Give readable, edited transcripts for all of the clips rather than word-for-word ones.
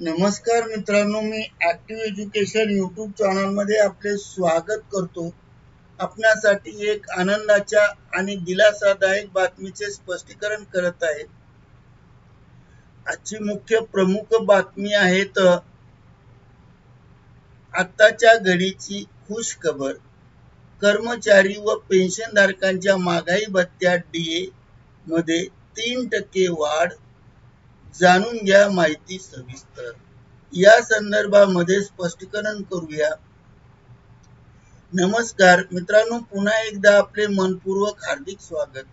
नमस्कार मित्रांनो, मी active education YouTube चॅनलमध्ये आपले स्वागत करतो। आपणासाठी एक आनंदाच्या आणि दिलासादायक बातमीचे स्पष्टीकरण करत आहे। आजची मुख्य प्रमुख बातमी आहे तर आताच्या घडीची खुश खबर। कर्मचारी व पेन्शनधारकांच्या महागाई भत्त्यात डीए मध्ये 3% वाढ। जाणून घ्या माहिती सविस्तर। या संदर्भामध्ये स्पष्टीकरण करूया। नमस्कार मित्रांनो, पुन्हा एकदा आपले मनपूर्वक हार्दिक स्वागत।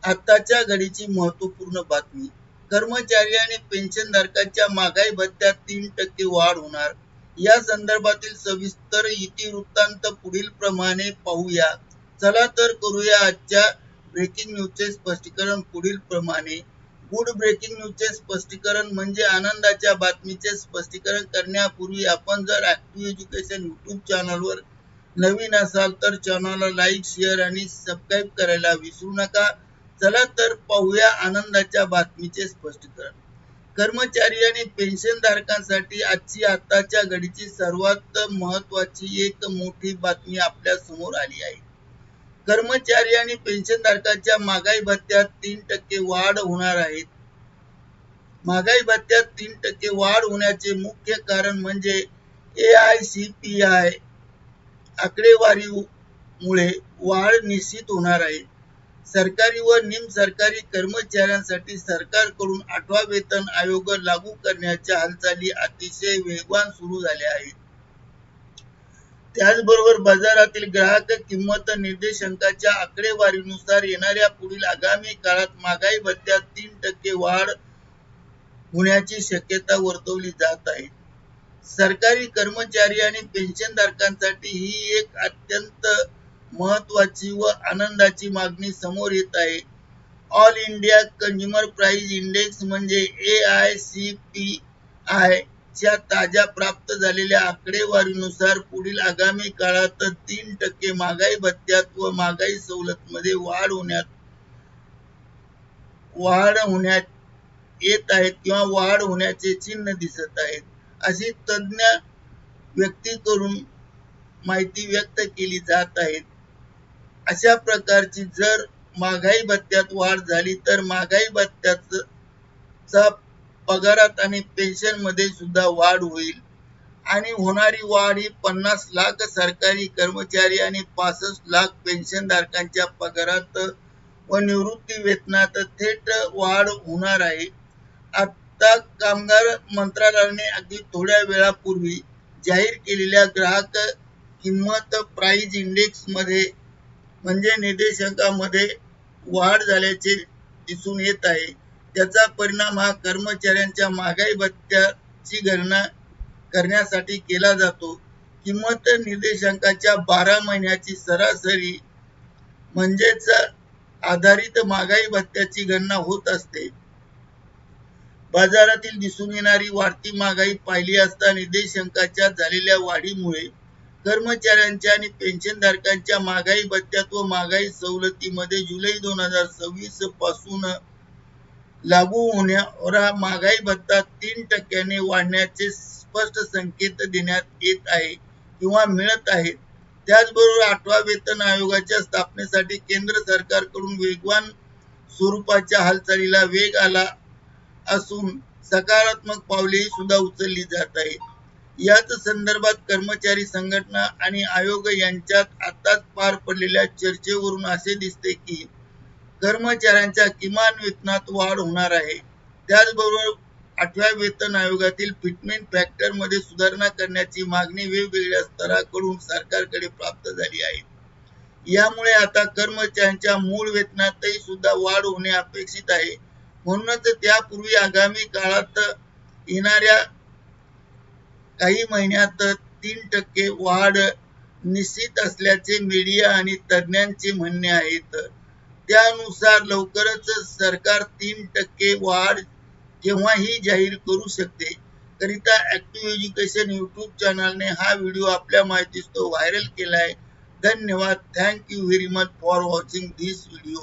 आताच्या घडीची महत्त्वपूर्ण बातमी। कर्मचारी आणि पेन्शनधारकांच्या महागाई भत्त्यात 3% वाढ होणार। या संदर्भातील सविस्तर इतिवृत्तांत पुढील प्रमाणे पाहूया। चला तर करूया आजच्या ब्रेकिंग न्यूजचे स्पष्टीकरण पुढील प्रमाणे। गुड ब्रेकिंग न्यूजचे स्पष्टीकरण म्हणजे आनंदाच्या बातमीचे स्पष्टीकरण करण्यापूर्वी आपण जर ऍक्टिव्ह एज्युकेशन यूट्यूब चॅनलवर नवीन असाल तर चॅनलला लाईक, शेअर आणि सबस्क्राईब करायला विसरू नका। चला तर पाहूया आनंदाच्या बातमीचे स्पष्टीकरण। कर्मचारी आणि पेन्शनधारकांसाठी आजची आताच्या घडीची सर्वात महत्त्वाची एक मोठी बातमी आपल्या समोर आली आहे। कर्मचारी आणि पेन्शनधारकांच्या महागाई भत्त्यात 3% वाढ होणार आहे। महागाई भत्त्यात 3% वाढ होण्याचे मुख्य कारण म्हणजे AICPI आकडेवारीमुळे वाढ निश्चित होणार आहे। सरकारी व निमसरकारी कर्मचाऱ्यांसाठी सरकारकडून 8वा वेतन आयोग लागू करण्याच्या हालचाली अतिशय वेगवान सुरू झाल्या आहेत। त्याचबरोबर बाजारातील ग्राहक किंमत निर्देशांकाच्या आकडेवारीनुसार येणाऱ्या पुढील आगामी काळात महागाई भत्त्यात 3% वाढ होण्याची शक्यता वर्तवली जात आहे। सरकारी कर्मचारी आणि पेन्शनधारकांसाठी ही एक अत्यंत महत्त्वाची व आनंदाची मागणी समोर येत आहे। All India consumer price index म्हणजे AICPI च्या ताज्या प्राप्त झालेल्या आकडेवारीनुसार पुढील आगामी काळात 3% महागाई भत्त्यात व महागाई सवलतीमध्ये वाढ होण्यात येत आहेत किंवा वाढ होण्याचे चिन्ह दिसत आहेत, अशी तज्ञ व्यक्तीकडून माहिती व्यक्त केली जात आहे। अशा प्रकारची जर महागाई भत्त्यात वाढ झाली तर महागाई भत्त्याचा पगारात आणि पेन्शन मध्ये सुद्धा वाढ होईल आणि होणारी वाढ ही 50 लाख सरकारी कर्मचारी आणि 65 लाख पेन्शनधारकांच्या पगारात व निवृत्ती वेतनात थेट वाढ होणार आहे। आता कामगार मंत्रालयाने अगदी थोड्या वेळापूर्वी जाहीर केलेल्या ग्राहक किंमत प्राइस इंडेक्स मध्ये म्हणजे निर्देशांकामध्ये वाढ झाल्याचे दिसून येत आहे। त्याचा परिणाम हा कर्मचाऱ्यांच्या महागाई भत्त्याची गणना करण्यासाठी केला जातो। किंमत निर्देशांकाच्या 12 महिन्याची सरासरी म्हणजेच आधारित महागाई भत्त्याची गणना होत असते। बाजारातील दिसून येणारी वाढती महागाई पाहिली असता निर्देशांकाच्या झालेल्या वाढीमुळे कर्मचाऱ्यांच्या आणि पेन्शनधारकांच्या महागाई भत्त्यात व महागाई सवलतीमध्ये जुलै 2026 पासून लागू होणारा महागाई भत्ता 3% वाढण्याचे स्पष्ट संकेत देण्यात येत आहे किंवा मिळत आहेत। त्याचबरोबर 8व्या वेतन आयोगाच्या स्थापनेसाठी केंद्र सरकारकडून वेगवान स्वरूपाच्या हालचालीला वेग आला असून सकारात्मक पावलेही सुद्धा उचलली जात आहेत। याच संदर्भात कर्मचारी संघटना आणि आयोग यांच्यात आताच पार पडलेल्या चर्चेवरून असे दिसते की कर्मचाऱ्यांच्या किमान वेतनात वाढ होणार आहे। त्याचबरोबर 8व्या वेतन आयोगातील फिटमेंट फॅक्टर मध्ये सुधारणा करण्याची मागणी वेगवेगळ्या स्तराकडून सरकारकडे प्राप्त झाली आहे। यामुळे आता कर्मचाऱ्यांच्या मूळ वेतनातही सुद्धा वाढ होणे अपेक्षित आहे। म्हणूनच त्यापूर्वी आगामी काळात येणाऱ्या काही महिन्यात 3% वाढ निश्चित असल्याचे मीडिया आणि तज्ञांचे म्हणणे आहे। त्यानुसार लवकरच सरकार 3% वाढ केव्हाही जाहीर करू शकते। करिता ऍक्टिव्ह एज्युकेशन यूट्यूब चॅनलने हा व्हिडिओ आपल्या माहितीस्तव व्हायरल केला आहे। धन्यवाद। Thank you very much for watching this video.